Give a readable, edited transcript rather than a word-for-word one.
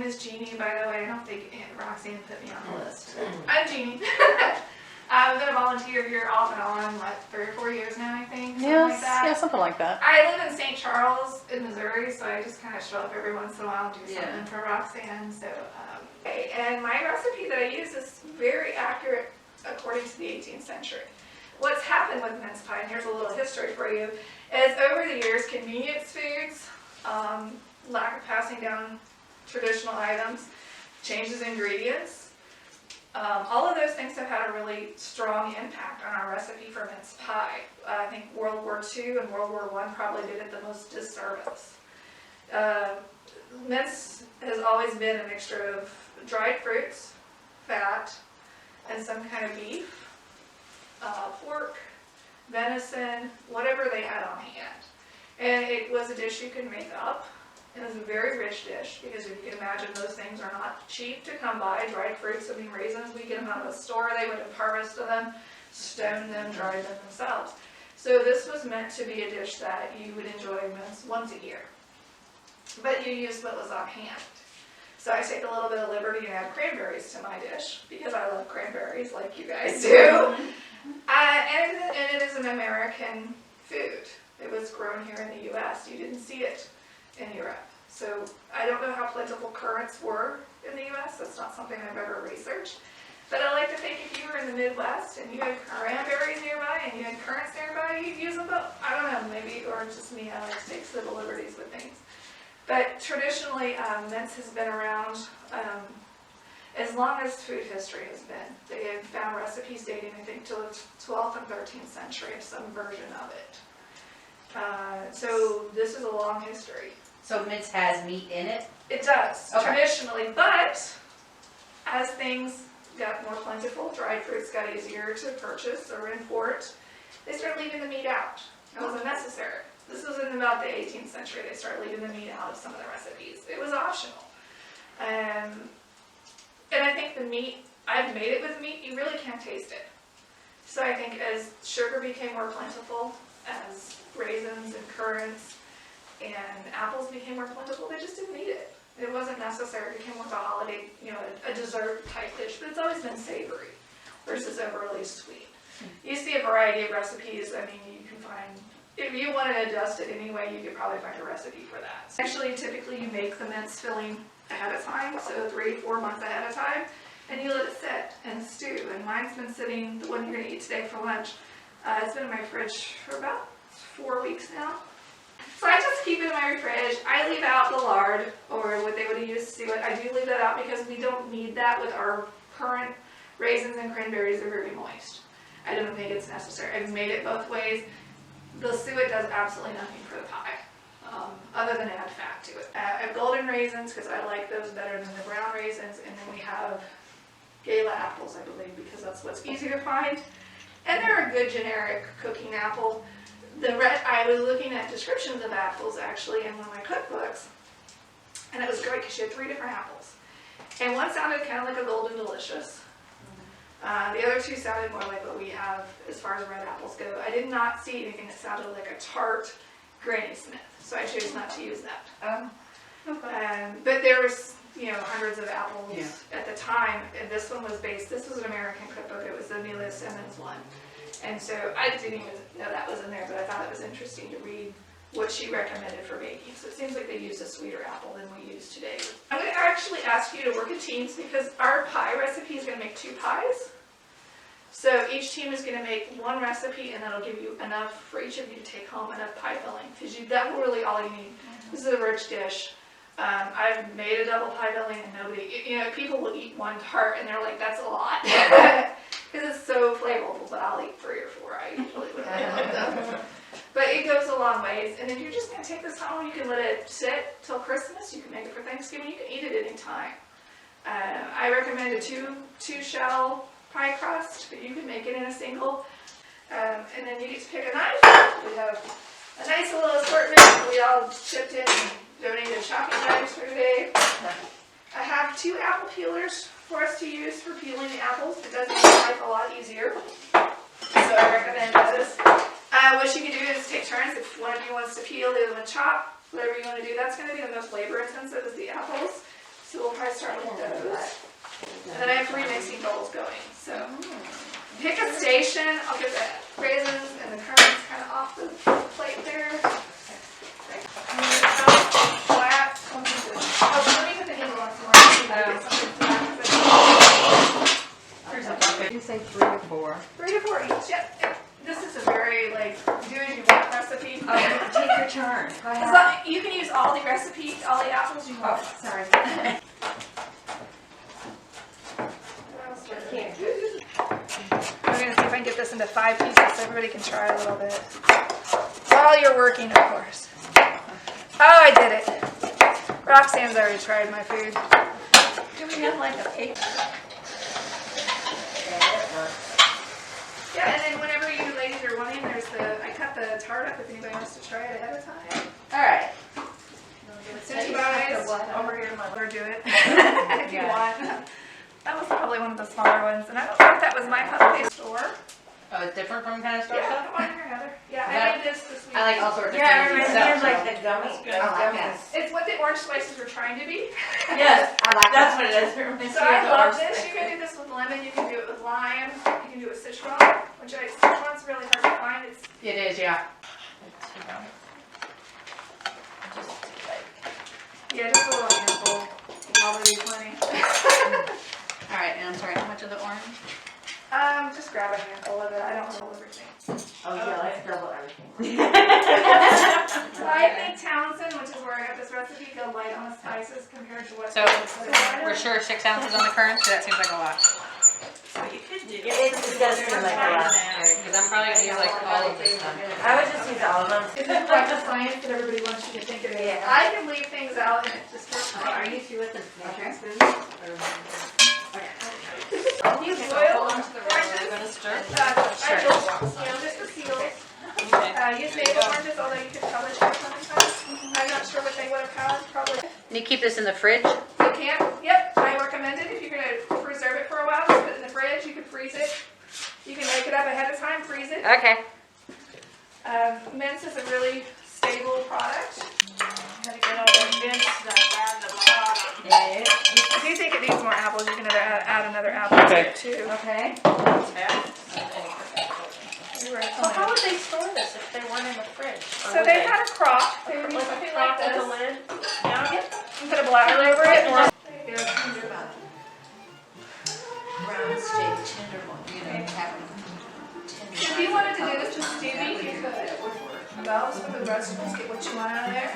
is Jeannie, by the way. I don't think Aunt Roxanne put me on the list. I'm Jeannie. I've been a volunteer here off and on, 3 or 4 years now, I think. Something like that. Yeah, something like that. I live in St. Charles in Missouri, so I just kind of show up every once in a while and do something for Roxanne. So, and my recipe that I use is very accurate according to the 18th century. What's happened with mince pie, and here's a little history for you, is over the years, convenience foods, lack of passing down traditional items, changes in ingredients, all of those things have had a really strong impact on our recipe for mince pie. I think World War II and World War I probably did it the most disservice. Mince has always been a mixture of dried fruits, fat, and some kind of beef, pork, venison, whatever they had on hand. And it was a dish you could make up. It was a very rich dish because if you can imagine, those things are not cheap to come by. Dried fruits, I mean raisins, we get them out of the store. They would have harvested them, stoned them, dried them themselves. So this was meant to be a dish that you would enjoy once a year. But you used what was on hand. So I take a little bit of liberty and add cranberries to my dish because I love cranberries like you guys do. And it is an American food. It was grown here in the U.S. You didn't see it in Europe. So I don't know how plentiful currants were in the U.S. That's not something I've ever researched. But I like to think if you were in the Midwest and you had cranberries nearby and you had currants nearby, you'd use them both. I don't know, maybe, or just me, I like to take little liberties with things. But traditionally, mince has been around as long as food history has been. They have found recipes dating, I think, to the 12th and 13th century of some version of it. So this is a long history. So mince has meat in it? It does, okay. Traditionally, but as things got more plentiful, dried fruits got easier to purchase or import, they started leaving the meat out. It wasn't necessary. This was in about the 18th century. They started leaving the meat out of some of the recipes. It was optional. And I think the meat, I've made it with meat, you really can't taste it. So I think as sugar became more plentiful, as raisins and currants and apples became more plentiful, they just didn't need it. It wasn't necessary. It became more of a holiday, a dessert type dish, but it's always been savory versus overly sweet. You see a variety of recipes. I mean, you can find, if you want to adjust it anyway, you could probably find a recipe for that. Actually, typically you make the mince filling ahead of time, so 3-4 months ahead of time, and you let it sit and stew. And mine's been sitting, the one you're going to eat today for lunch, it's been in my fridge for about 4 weeks now. So I just keep it in my fridge. I leave out the lard, or what they would have used suet. I do leave that out because we don't need that with our current raisins and cranberries. They're very moist. I don't think it's necessary. I've made it both ways. The suet does absolutely nothing for the pie, other than add fat to it. I have golden raisins because I like those better than the brown raisins, and then we have Glasse apples, I believe, because that's what's easy to find. And they're a good generic cooking apple. I was looking at descriptions of apples actually in one of my cookbooks, and it was great because she had 3 different apples. And one sounded kind of like a Golden Delicious. The other 2 sounded more like what we have as far as red apples go. I did not see anything that sounded like a tart Granny Smith, so I chose not to use that. But there was, hundreds of apples at the time, and this one was this was an American cookbook. It was the Amelia Simmons one. And so I didn't even know that was in there, but I thought it was interesting to read what she recommended for baking. So it seems like they used a sweeter apple than we use today. I'm going to actually ask you to work in teams because our pie recipe is going to make 2 pies. So each team is going to make 1 recipe, and that'll give you enough for each of you to take home, enough pie filling, because that's really all you need. This is a rich dish. I've made a double pie filling, and nobody, people will eat 1 tart, and they're like, that's a lot. Because it's so flavorful, but I'll eat 3 or 4. I usually would love them. But it goes a long ways. And if you're just going to take this home, you can let it sit till Christmas. You can make it for Thanksgiving. You can eat it any time. I recommend a 2-shell pie crust, but you can make it in a single. And then you get to pick a knife. We have a nice little assortment. We all chipped in and donated chopping knives for today. I have 2 apple peelers for us to use for peeling the apples. It does make life a lot easier. So I recommend those. What you can do is take turns. If one of you wants to peel, the other one chop, whatever you want to do. That's going to be the most labor intensive is the apples. So So we'll probably start with those. And then I have 3 mixing bowls going. So pick a station. I'll get the raisins and the currants kind of off the plate there. And then it's flat. Oh, let me put the handle on some more. Did you say 3 to 4? 3 to 4 each. Yep. This is a very like do as you want recipe. Oh, take your turn. Go As ahead. long, you can use all the recipes, all the apples you want. Oh, sorry. I'm going to see if I can get this into 5 pieces so everybody can try a little bit. While you're working, of course. Oh, I did it. Roxanne's already tried my food. Do we have like a cake? Yeah, and then whenever you ladies are wanting, I cut the tart up if anybody wants to try it ahead of time. Alright. Since you guys over here, mother do it if you want. That was probably one of the smaller ones, and I don't know if that was my puppy store. Oh, it's different from kind of store Yeah, stuff? come on here, Heather. Yeah, I made this week. I like all sorts of Yeah, crazy it stuff. reminds me of like the gummy. Yes. It's what the orange slices were trying to be. Yes, I like That's that. what it is. So I love this. You can do this with lemon. You can do it with lime. You can do it with Sichuan, Sichuan's really hard to find. It is, yeah. Yeah, just a little handful. Probably plenty. Alright, and I'm sorry, how much of the orange? Just grab a handful of it. I don't hold everything. Oh yeah, let's double everything. So I think Townsend, which is where I got this recipe, go light on the spices compared to what. So, we're sure 6 ounces on the currants, because that seems like a lot. So you could do. It does seem like a lot. Because I'm probably going to use like all of this stuff. I would just use all of them. It's not like the science that everybody wants you to think it is. Yeah. I can leave things out and it just works Are fine. you through with the measuring spoon? Use oil, oranges, I'm going to stir. I don't, just the seals. Use maple oranges, although you could probably try sometimes. I'm not sure what they would have had, probably. And you keep this in the fridge? You can, yep, I recommend it. If you're gonna preserve it for a while, just put it in the fridge. You can freeze it. You can make it up ahead of time, freeze it. Okay. Mince is a really stable product. Gotta get all the mince stuff out of the bottom. Yeah. If you think it needs more apples, you can add another apple to it too. Okay. So how would they store this if they weren't in the fridge? So they had a crock. They would use something like this. lid? Yeah. And put a bladder over it. Or Brown steak tenderloin, you know, have them tender. if you wanted to do this with stew beef, you could. Valves for the vegetables, get what you want out of there.